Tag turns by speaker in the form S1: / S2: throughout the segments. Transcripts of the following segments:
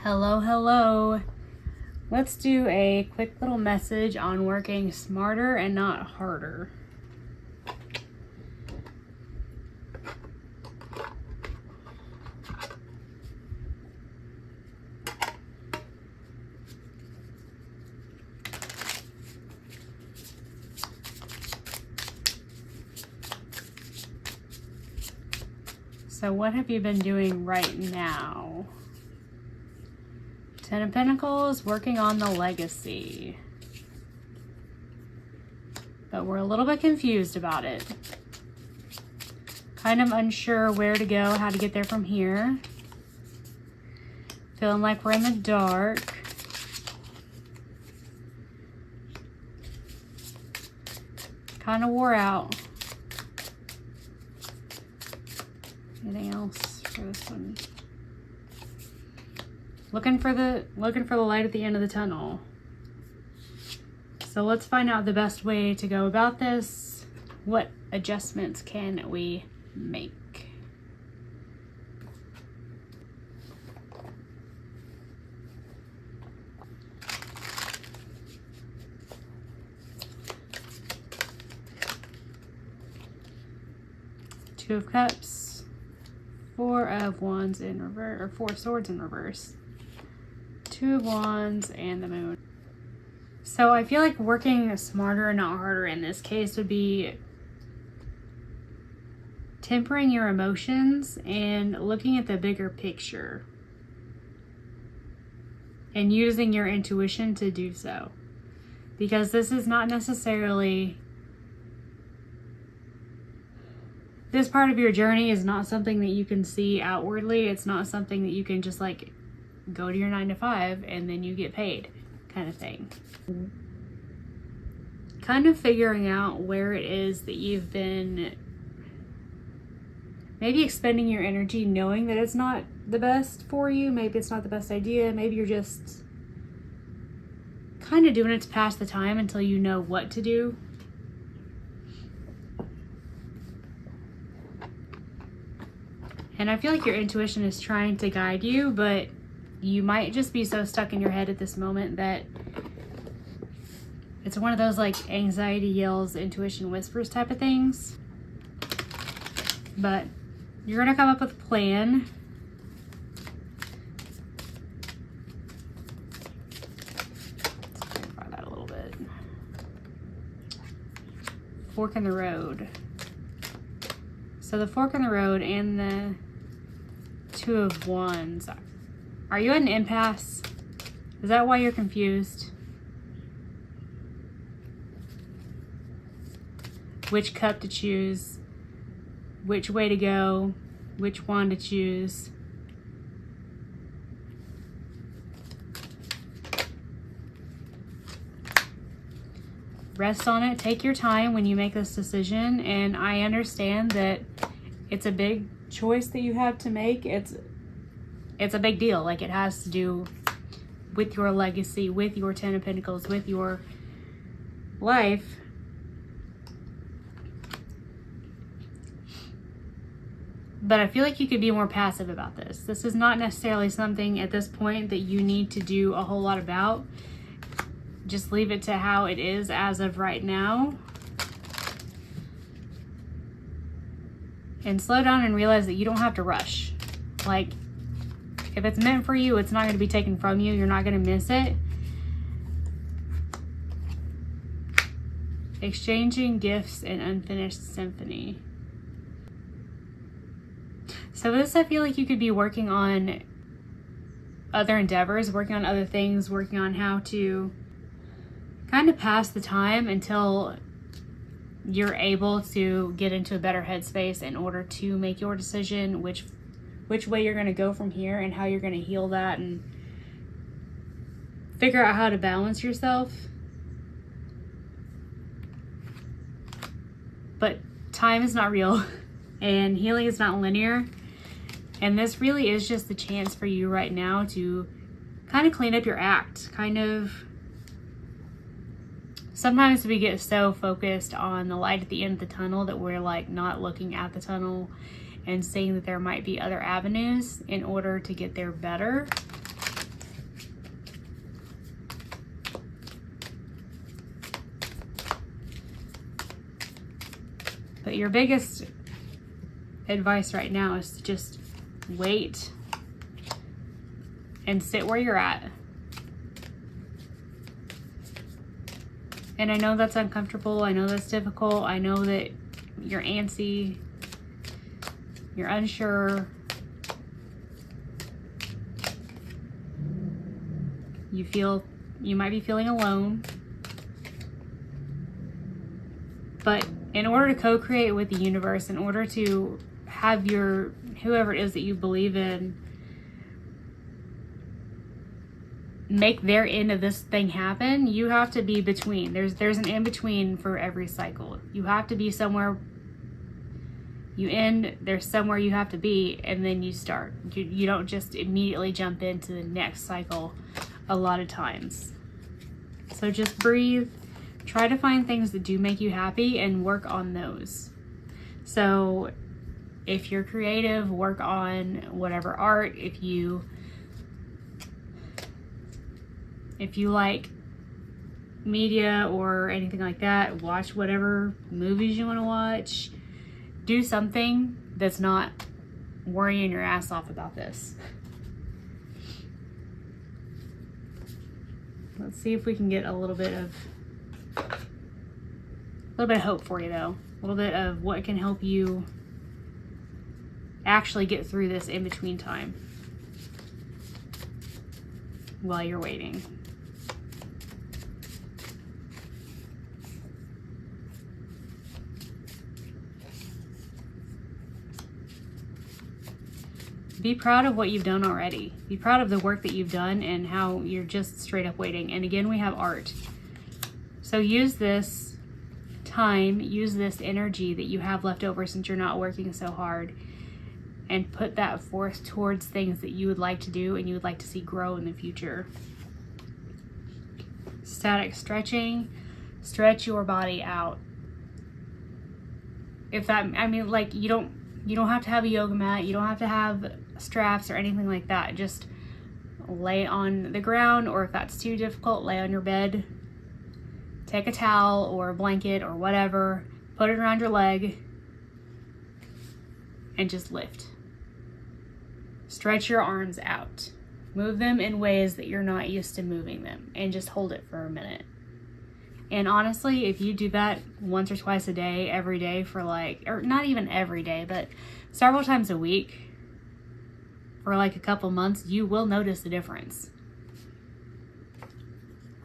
S1: Hello, hello. Let's do a quick little message on working smarter and not harder. So what have you been doing right now? Ten of Pentacles, working on the legacy. But we're a little bit confused about it. Kind of unsure where to go, how to get there from here. Feeling like we're in the dark. Kind of wore out. Anything else for this one? Looking for the light at the end of the tunnel. So let's find out the best way to go about this. What adjustments can we make? Two of Cups, Four of Wands in reverse, or Four Swords in reverse. Two of Wands and the Moon. So I feel like working smarter and not harder in this case would be tempering your emotions and looking at the bigger picture and using your intuition to do so. Because this is not necessarily, this part of your journey is not something that you can see outwardly. It's not something that you can just like go to your 9 to 5 and then you get paid kind of thing. Kind of figuring out where it is that you've been maybe expending your energy knowing that it's not the best for you. Maybe it's not the best idea. Maybe you're just kind of doing it to pass the time until you know what to do. And I feel like your intuition is trying to guide you, but you might just be so stuck in your head at this moment that it's one of those like anxiety yells, intuition whispers type of things. But you're gonna come up with a plan. Let's clarify that a little bit. Fork in the road. So the fork in the road and the Two of Wands. Are you at an impasse? Is that why you're confused? Which cup to choose? Which way to go? Which wand to choose? Rest on it. Take your time when you make this decision. And I understand that it's a big choice that you have to make. It's a big deal. Like, it has to do with your legacy, with your Ten of Pentacles, with your life. But I feel like you could be more passive about this. This is not necessarily something at this point that you need to do a whole lot about. Just leave it to how it is as of right now. And slow down and realize that you don't have to rush. Like, if it's meant for you, it's not going to be taken from you. You're not going to miss it. Exchanging gifts and unfinished symphony. So this, I feel like you could be working on other endeavors, working on other things, working on how to kind of pass the time until you're able to get into a better headspace in order to make your decision, which way you're going to go from here and how you're going to heal that and figure out how to balance yourself. But time is not real and healing is not linear. And this really is just the chance for you right now to kind of clean up your act. Sometimes we get so focused on the light at the end of the tunnel that we're like not looking at the tunnel and seeing that there might be other avenues in order to get there better. But your biggest advice right now is to just wait and sit where you're at. And I know that's uncomfortable. I know that's difficult. I know that you're antsy. You're unsure. You might be feeling alone. But in order to co-create with the universe, in order to have your, whoever it is that you believe in, make their end of this thing happen, you have to be between. There's an in-between for every cycle. You have to be somewhere. You end, there's somewhere you have to be, and then you start. You don't just immediately jump into the next cycle a lot of times. So just breathe. Try to find things that do make you happy and work on those. So if you're creative, work on whatever art. If you like media or anything like that, watch whatever movies you want to watch. Do something that's not worrying your ass off about this. Let's see if we can get a little bit of hope for you, though. A little bit of what can help you actually get through this in-between time while you're waiting. Be proud of what you've done already. Be proud of the work that you've done and how you're just straight up waiting. And again, we have art. So use this time, use this energy that you have left over since you're not working so hard, and put that forth towards things that you would like to do and you would like to see grow in the future. Static stretching, stretch your body out. If that, I mean, like, you don't have to have a yoga mat, you don't have to have straps or anything like that. Just lay on the ground, or if that's too difficult, lay on your bed. Take a towel or a blanket or whatever, put it around your leg, and just lift. Stretch your arms out. Move them in ways that you're not used to moving them, and just hold it for a minute. And honestly, if you do that once or twice a day, every day for like, or not even every day, but several times a week for like a couple months, you will notice the difference.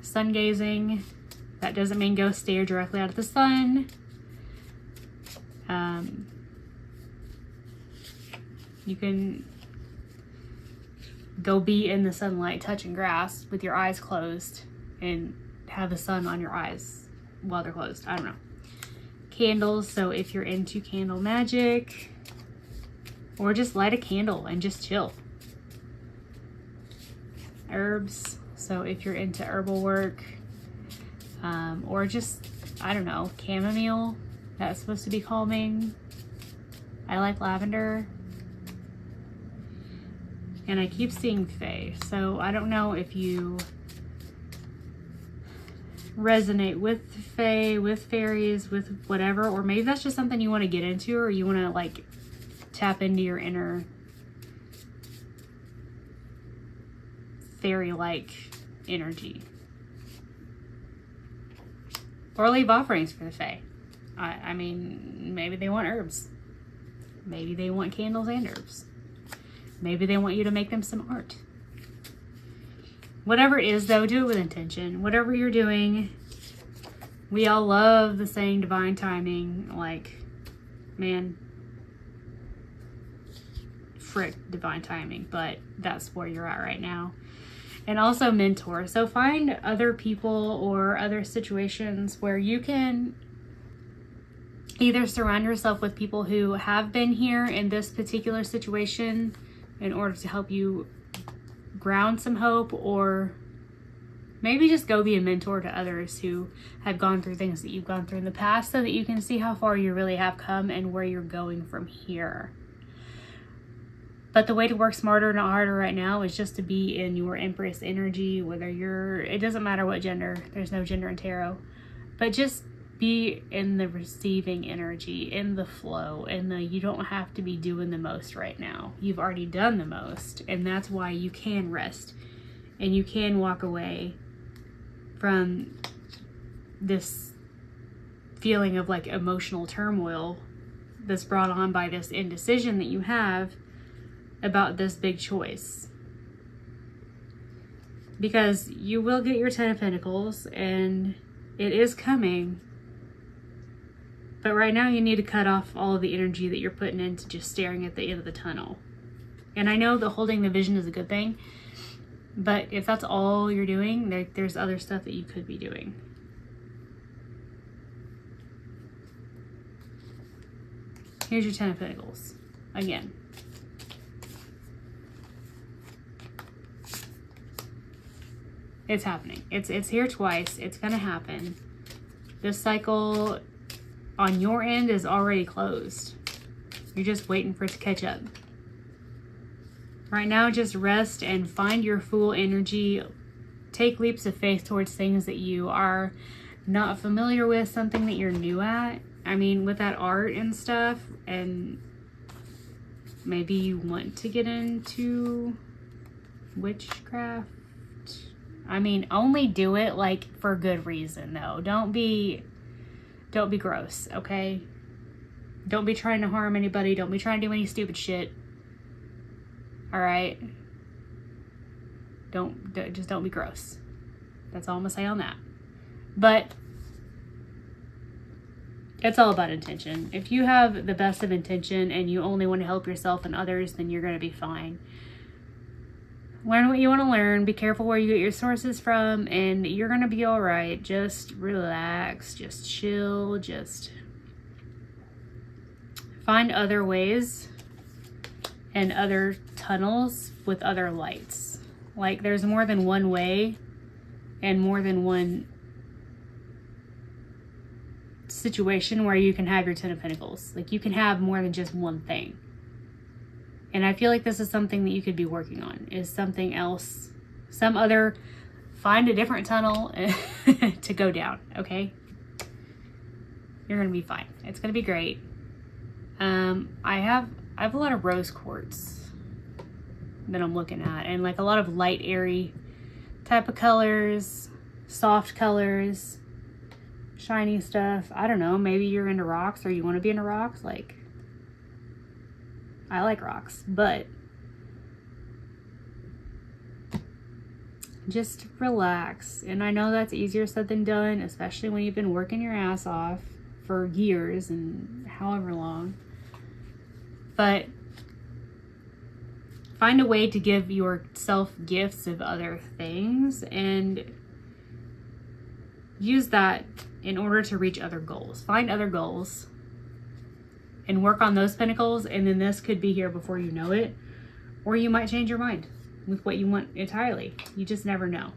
S1: Sun gazing, that doesn't mean go stare directly out at the sun. You can go be in the sunlight touching grass with your eyes closed and have the sun on your eyes while they're closed. I don't know. Candles, so if you're into candle magic, or just light a candle and just chill. Herbs, so if you're into herbal work, or just, I don't know, chamomile, that's supposed to be calming. I like lavender. And I keep seeing fae, so I don't know if you resonate with fae, with fairies, with whatever, or maybe that's just something you want to get into, or you want to like tap into your inner fairy-like energy. Or leave offerings for the fae. I mean, maybe they want herbs. Maybe they want candles and herbs. Maybe they want you to make them some art. Whatever it is, though, do it with intention. Whatever you're doing, we all love the saying divine timing. Like, man, frick divine timing, but that's where you're at right now. And also mentor. So find other people or other situations where you can either surround yourself with people who have been here in this particular situation in order to help you ground some hope, or maybe just go be a mentor to others who have gone through things that you've gone through in the past, so that you can see how far you really have come and where you're going from here. But the way to work smarter, not harder right now, is just to be in your Empress energy, whether you're, it doesn't matter what gender, there's no gender in tarot, but just be in the receiving energy, in the flow, and you don't have to be doing the most right now. You've already done the most, and that's why you can rest and you can walk away from this feeling of like emotional turmoil that's brought on by this indecision that you have about this big choice. Because you will get your 10 of Pentacles, and it is coming. But right now you need to cut off all of the energy that you're putting into just staring at the end of the tunnel. And I know that holding the vision is a good thing, but if that's all you're doing, there's other stuff that you could be doing. Here's your 10 of Pentacles again. It's happening. It's here twice. It's going to happen. This cycle on your end is already closed. You're just waiting for it to catch up. Right now, just rest and find your full energy. Take leaps of faith towards things that you are not familiar with, something that you're new at. I mean, with that art and stuff, and maybe you want to get into witchcraft. I mean, only do it like for good reason though. Don't be gross, okay? Don't be trying to harm anybody. Don't be trying to do any stupid shit. All right? Just don't be gross. That's all I'm gonna say on that. But it's all about intention. If you have the best of intention and you only want to help yourself and others, then you're gonna be fine. Learn what you want to learn. Be careful where you get your sources from, and you're going to be all right. Just relax. Just chill. Just find other ways and other tunnels with other lights. Like, there's more than one way and more than one situation where you can have your 10 of Pentacles. Like, you can have more than just one thing. And I feel like this is something that you could be working on, is something else, find a different tunnel to go down, okay? You're going to be fine. It's going to be great. I have a lot of rose quartz that I'm looking at, and like a lot of light, airy type of colors, soft colors, shiny stuff. I don't know, maybe you're into rocks or you want to be into rocks, like, I like rocks, but just relax. And I know that's easier said than done, especially when you've been working your ass off for years and however long. But find a way to give yourself gifts of other things and use that in order to reach other goals. Find other goals and work on those pentacles, and then this could be here before you know it. Or you might change your mind with what you want entirely. You just never know.